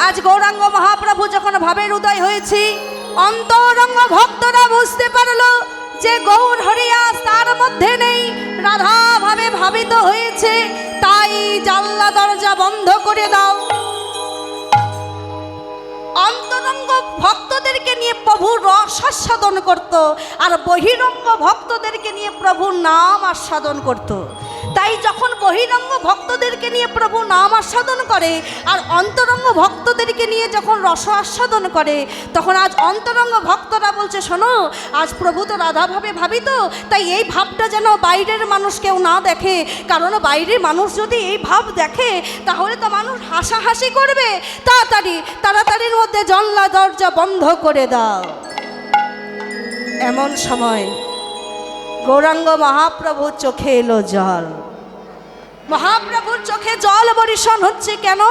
আজ গৌরাঙ্গ মহাপ্রভু যখন ভাবের উদয় হয়েছে, অন্তরঙ্গ ভক্তরা বুঝতে পারলো যে গৌর হরিয়াস তার মধ্যে নেই, রাধা ভাবে ভাবিত হয়েছে, তাই জানলা দরজা বন্ধ করে দাও। অন্তরঙ্গ ভক্তদেরকে নিয়ে প্রভু রস আস্বাদন করত, আর বহিরঙ্গ ভক্তদেরকে নিয়ে প্রভু নাম আস্বাদন করত। তাই যখন বহিরঙ্গ ভক্তদেরকে নিয়ে প্রভু নাম আস্বাদন করে আর অন্তরঙ্গ ভক্তদেরকে নিয়ে যখন রস আস্বাদন করে, তখন আজ অন্তরঙ্গ ভক্তরা বলছে, শোনো, আজ প্রভু তো রাধাভাবে ভাবিত, তাই এই ভাবটা যেন বাইরের মানুষ কেউ না দেখে, কারণ বাইরের মানুষ যদি এই ভাব দেখে তাহলে তো মানুষ হাসাহাসি করবে। তাড়াতাড়ির মধ্যে জানলা দরজা বন্ধ করে দাও। এমন সময় গৌরাঙ্গ মহাপ্রভুর চোখে এলো জল। মহাপ্রভুর চোখে জল বর্ষণ হচ্ছে কেন?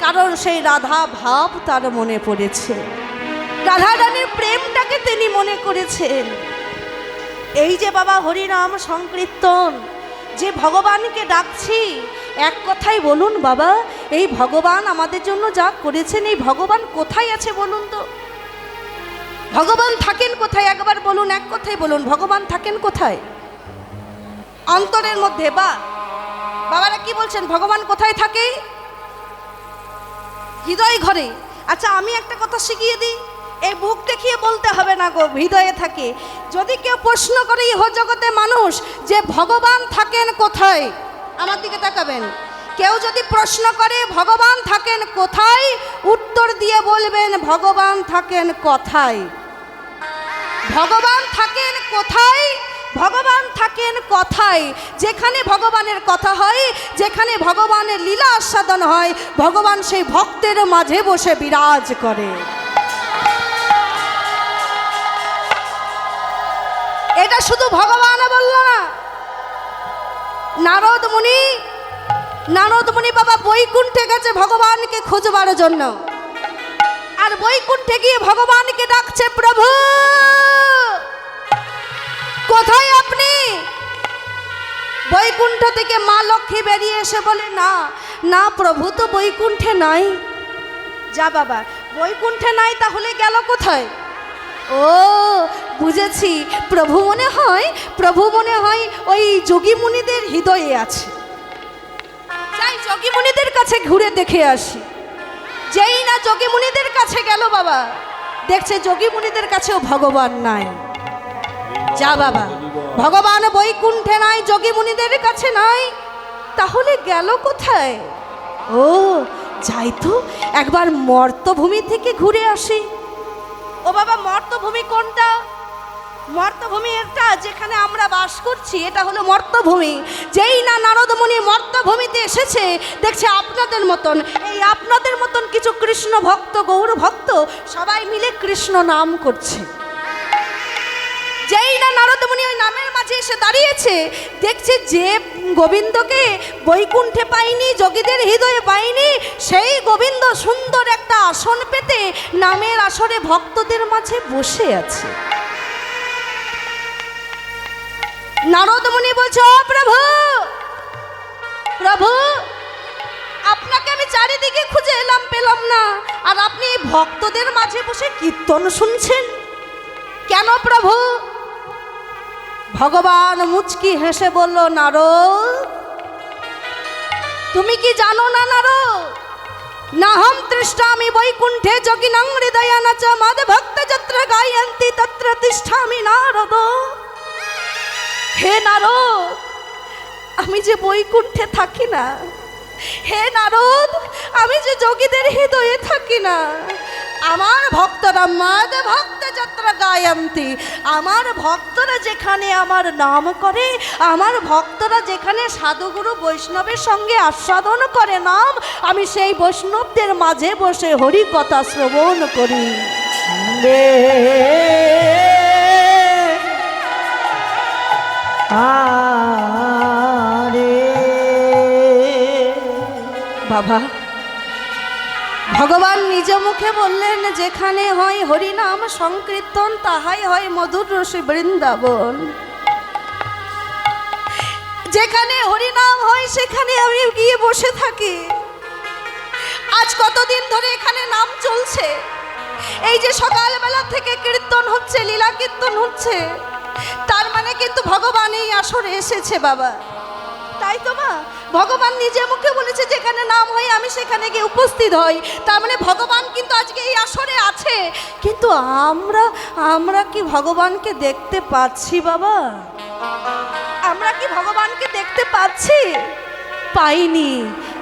কারণ সেই রাধা ভাব তার মনে পড়েছে, রাধা রানীর প্রেমটাকে তিনি মনে করেছেন। এই যে বাবা হরিনাম সংকীর্তন, যে ভগবানকে ডাকছি, এক কথাই বলুন বাবা, এই ভগবান আমাদের জন্য যা করেছেন, এই ভগবান কোথায় আছে বলুন তো? ভগবান থাকেন কোথায়? একবার বলুন, এক কথাই বলুন, ভগবান থাকেন কোথায়? অন্তরের মধ্যে। বাবারা কি বলছেন, ভগবান কোথায় থাকে? হৃদয় ঘরে। আচ্ছা, আমি একটা কথা শিখিয়ে দিই, এই বুক দেখিয়ে বলতে হবে না গো, হৃদয়ে থাকে। যদি কেউ প্রশ্ন করে ইহ জগতে মানুষ যে ভগবান থাকেন কোথায়, আমার দিকে তাকাবেন, কেউ যদি প্রশ্ন করে ভগবান থাকেন কোথায়, উত্তর দিয়ে বলবেন ভগবান থাকেন কথায়। ভগবান থাকেন কোথায়? ভগবান থাকেন কথায়। যেখানে ভগবানের কথা হয়, যেখানে ভগবানের লীলা আস্বাদন হয়, ভগবান সেই ভক্তের মাঝে বসে বিরাজ করে। এটা শুধু ভগবান বলল না, নারদ মুনি বাবা বৈকুণ্ঠে গেছে ভগবানকে খুঁজবার জন্য, আর বৈকুণ্ঠে গিয়ে ভগবানকে ডাকছে, প্রভু কোথায় আপনি? বৈকুণ্ঠ থেকে মা লক্ষ্মী বেরিয়ে এসে বলে, না প্রভু তো বৈকুণ্ঠে নাই। যা বাবা, বৈকুণ্ঠে নাই, তাহলে গেল কোথায়? ও বুঝেছি, প্রভু মনে হয় ওই যোগী মুনিদের হৃদয়ে আছে। যাই যোগী মুনিদের কাছে ঘুরে দেখে আসি। যেই না যোগী মুনিদের কাছে গেল বাবা, দেখছে যোগী মুনিদের কাছেও ভগবান নাই। যা বাবা, ভগবান বৈকুণ্ঠে নাই, যোগী মুনিদের কাছে নাই, তাহলে গেল কোথায়? ও যাই তো একবার মর্তভূমি থেকে ঘুরে আসি। ও বাবা, মর্তভূমি কোনটা? মর্তভূমি এটা যেখানে আমরা বাস করছি, এটা হলো মর্তভূমি। যেই না নারদ মুনি মর্তভূমিতে এসেছে, দেখছে আপনাদের মতন কিছু কৃষ্ণ ভক্ত, গৌর ভক্ত সবাই মিলে কৃষ্ণ নাম করছে। যেই না নারদ মুনি ওই নামের মাঝে এসে দাঁড়িয়েছে, দেখছে যে গোবিন্দকে বৈকুণ্ঠে পাইনি, যোগীদের হৃদয়ে পাইনি, সেই গোবিন্দ সুন্দর একটা আসন পেতে নামের আসরে ভক্তদের মাঝে বসে আছে। নারদ মুনি বলছে, ও প্রভু, আপনাকে আমি চারিদিকে খুঁজে এলাম, পেলাম না, আর আপনি ভক্তদের মাঝে বসে কীর্তন শুনছেন কেন প্রভু? ভগবান মুচকি হেসে বলল, নারদ, তুমি কি জানো না নারদ, নাহম তৃষ্টামি বৈকুণ্ঠে যোগিনাং হৃদয়ান চ মাদ ভক্ত যত্র গায়ন্তি তত্র তিষ্ঠামি নারদ। হে নারদ, আমি যে বৈকুণ্ঠে থাকি না, হে নারদ, আমি যে যোগীদের হৃদয়ে থাকি না, আমার ভক্তরা মাদ ভক্ত যত্র গায়ন্তি, আমার ভক্তরা যেখানে আমার নাম করে, আমার ভক্তরা যেখানে সাধুগুরু বৈষ্ণবের সঙ্গে আস্বাদন করে নাম, আমি সেই বৈষ্ণবদের মাঝে বসে হরি কথা শ্রবণ করি। বাবা, ভগবান নিজ মুখে বললেন, যেখানে হয় হরিনাম সংকীর্তন, তাহাই হয় মধুর রসে বৃন্দাবন। যেখানে হরিনাম হয় সেখানে আমি গিয়ে বসে থাকি, আজ কতদিন ধরে এখানে নাম চলছে, এই যে সকালবেলা থেকে কীর্তন হচ্ছে, লীলা কীর্তন হচ্ছে, তার মানে কিন্তু ভগবান এই আসরে এসেছে বাবা। তাই তো মা, ভগবান নিজে মুখে বলেছে যেখানে নাম হয় আমি সেখানে গিয়ে উপস্থিত হই। তার মানে ভগবান কিন্তু আজকে এই আসরে আছে। কিন্তু আমরা কি ভগবানকে দেখতে পাচ্ছি বাবা? আমরা কি ভগবানকে দেখতে পাচ্ছি? পাইনি।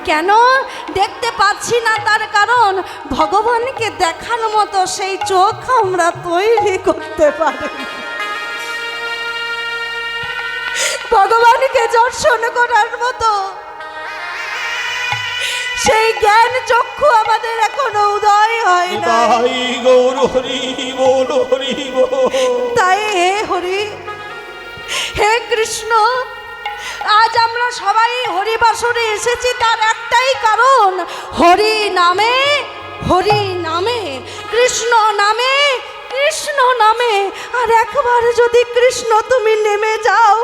কেন দেখতে পাচ্ছি না? তার কারণ ভগবানকে দেখার মতো সেই চোখ আমরা তৈরি করতে পারি। ভগবানকে দর্শন করার মতো সেই জ্ঞান চক্ষু আমাদের এখনো উদয় হয় না। তাই হে হরি, হে কৃষ্ণ, আজ আমরা সবাই হরিবাসরে এসেছি তার একটাই কারণ, হরি নামে, হরি নামে, কৃষ্ণ নামে, কৃষ্ণ নামে। আর একবার যদি কৃষ্ণ তুমি নেমে যাও,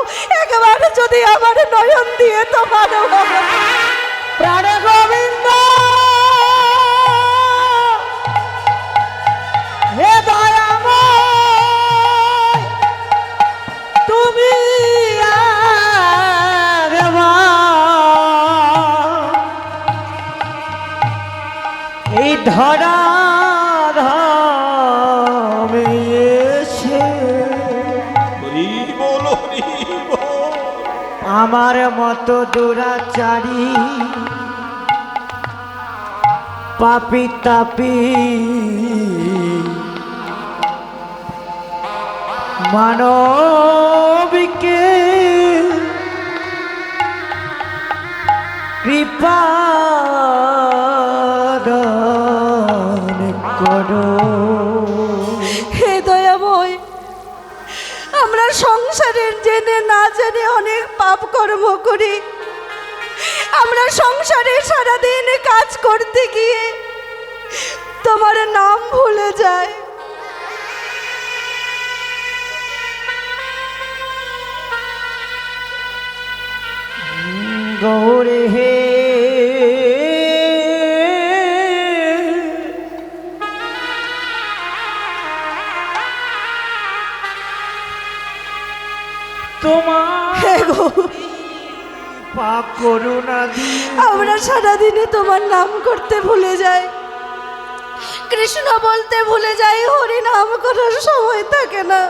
একবার যদি আমার নয়ন দিয়ে তোমার প্রাণ গোবিন্দ হে দয়াময়, তুমি এই ধরা ধামে এসে আমার মতো দুরাচারী পাপি তাপি মানবীকে কৃপা দান করো। হে দয়াময়, আমরা সংসারের জেনে না জেনে অনেক পাপ কর্ম করি। আমরা সংসারে সারাদিন কাজ করতে গিয়ে তোমার নাম ভুলে যাই। গৌরে হে তোমার পাপ করুণা দিয়ে আমরা সারাদিনে তোমার নাম করতে ভুলে যাই, কৃষ্ণ বলতে ভুলে যাই, হরি নাম করার সময় থাকে না।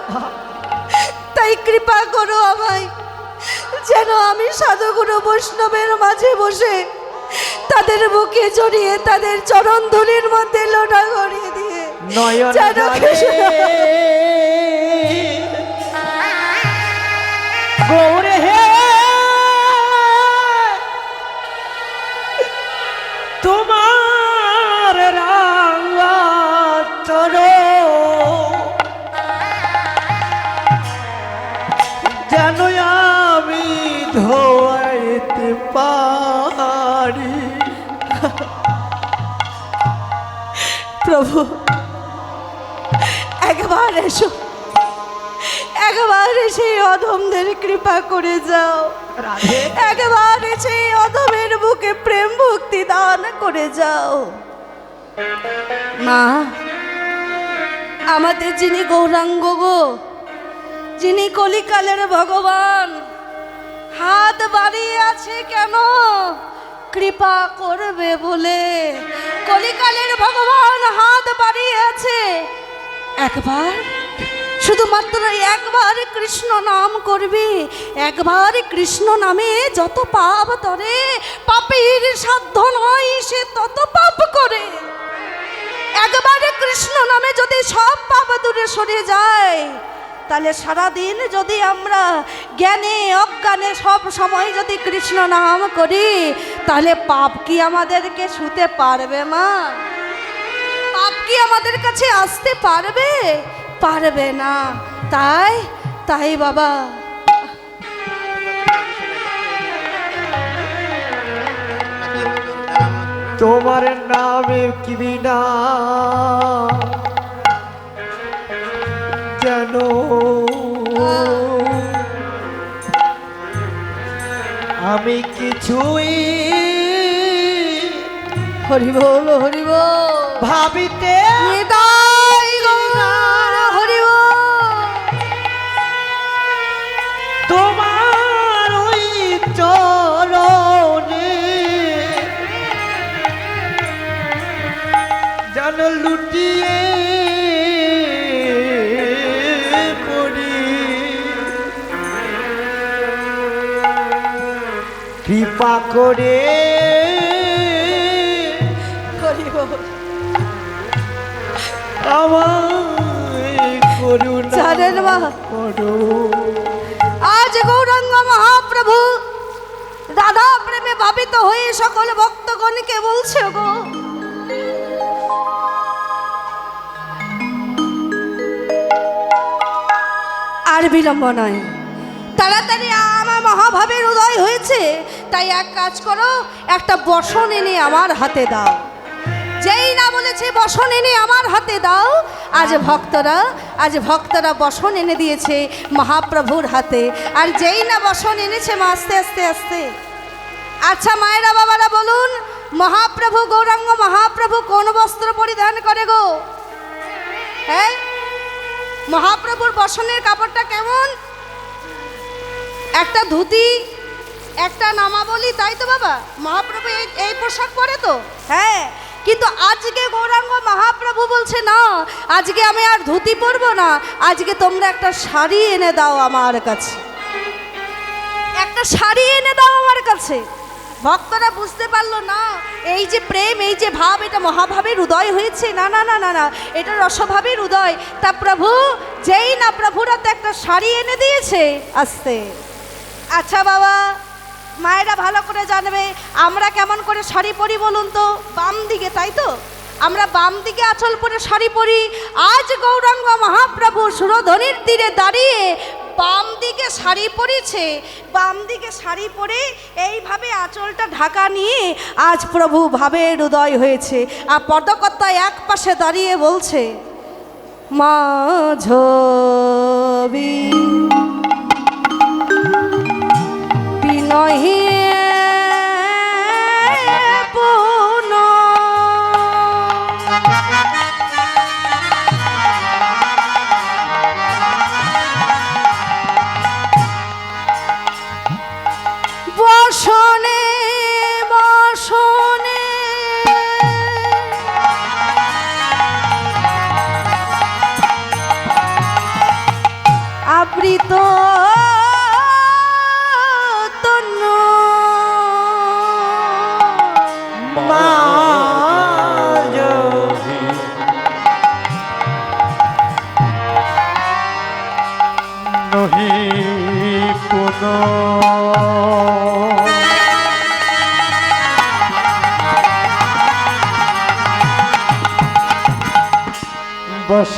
তাই কৃপা করো আমায়, যেন আমি সাধুগুরু বৈষ্ণবের মাঝে বসে তাদের বুকে জড়িয়ে তাদের চরণ ধুলির মধ্যে লোটা গড়িয়ে দিয়ে নয়ন যেন কৃষ্ণ গৌরে হে তোমার রাঙা চরণ যেন আমি ধোয়াইতে পারি। প্রভু একবার এসো, একবার সেই অধমদের কৃপা করে যাও, একবার সেই অধমের বুকে প্রেম ভক্তি দান করে যাও। মা, আমাদের যিনি গৌরাঙ্গ গো, যিনি কলিকালের ভগবান, হাত বাড়িয়ে আছে কেন? কৃপা করবে বলে। কলিকালের ভগবান হাত বাড়িয়ে আছে, একবার, শুধুমাত্র একবার কৃষ্ণ নাম করবি, একবার কৃষ্ণ নামে যত পাপ তরে, পাপীর সাধ্য নয় সে তত পাপ করে। একবারে কৃষ্ণ নামে যদি সব পাপ দূরে সরে যায়, তাহলে সারাদিন যদি আমরা জ্ঞানে অজ্ঞানে সব সময় যদি কৃষ্ণ নাম করি, তাহলে পাপ কি আমাদেরকে ছুতে পারবে মা? পাপ কি আমাদের কাছে আসতে পারবে? পারবে না। তাই বাবা, তোমার নামে কি বিনা জানো আমি কিছুই হরি বল হরি বল ভাবিতে নিতাই গৌর হরি বল। তোমার ওই চরণে যেন লুটিয়ে পড়ি, কৃপা করে হরি বল। আমায় করুণা জানেন মা, করো। আজ গৌরাঙ্গ মহাপ্রভু রাধা প্রেমে ভাবিত হয়ে সকল ভক্তগণকে বলছে গো, আর বিলম্ব নয়, তাড়াতাড়ি আমার মহাভাবের উদয় হয়েছে, তাই এক কাজ করো, একটা বসন এনে আমার হাতে দাও। যেই না বলেছে বসন এনে আমার হাতে দাও, আজ ভক্তরা বসন এনে দিয়েছে মহাপ্রভুর হাতে। আর যেই না বসন এনেছে মা, আস্তে আস্তে আস্তে। আচ্ছা মায়েরা বাবারা বলুন, মহাপ্রভু গৌরাঙ্গ মহাপ্রভু কোন বস্ত্র পরিধান করে গো? হ্যাঁ, মহাপ্রভুর বসনের কাপড়টা কেমন? একটা ধুতি, একটা নামাবলি, তাই তো বাবা? মহাপ্রভু এই পোশাক পরে তো। হ্যাঁ, কিন্তু আজকে গৌরাঙ্গ মহাপ্রভু বলছে না, আজকে আমি আর ধুতি পরবো না, আজকে তোমরা একটা শাড়ি এনে দাও আমার কাছে, একটা শাড়ি এনে দাও আমার কাছে। ভক্তরা বুঝতে পারলো না, এই যে প্রেম, এই যে ভাব, এটা মহাভাবের উদয় হয়েছে। না না না না না, এটা রসভাবের উদয়। তা প্রভু যেই না প্রভুরা তো একটা শাড়ি এনে দিয়েছে। আস্তে। আচ্ছা বাবা, মায়েরা ভালো করে জানবে আমরা কেমন করে শাড়ি পরি বলুন তো? বাম দিকে, তাই তো? আমরা বাম দিকে আঁচল পরে শাড়ি পরি। আজ গৌরাঙ্গ মহাপ্রভু সুরধনির তীরে দাঁড়িয়ে বাম দিকে শাড়ি পরেছে, বাম দিকে শাড়ি পরে এইভাবে আঁচলটা ঢাকা নিয়ে আজ প্রভু ভাবের উদয় হয়েছে। আর পদকর্তা এক পাশে দাঁড়িয়ে বলছে, মাঝবি বিনহে পুন বসনে বসনে আবৃত তনু মাঝবি নহি পুন বস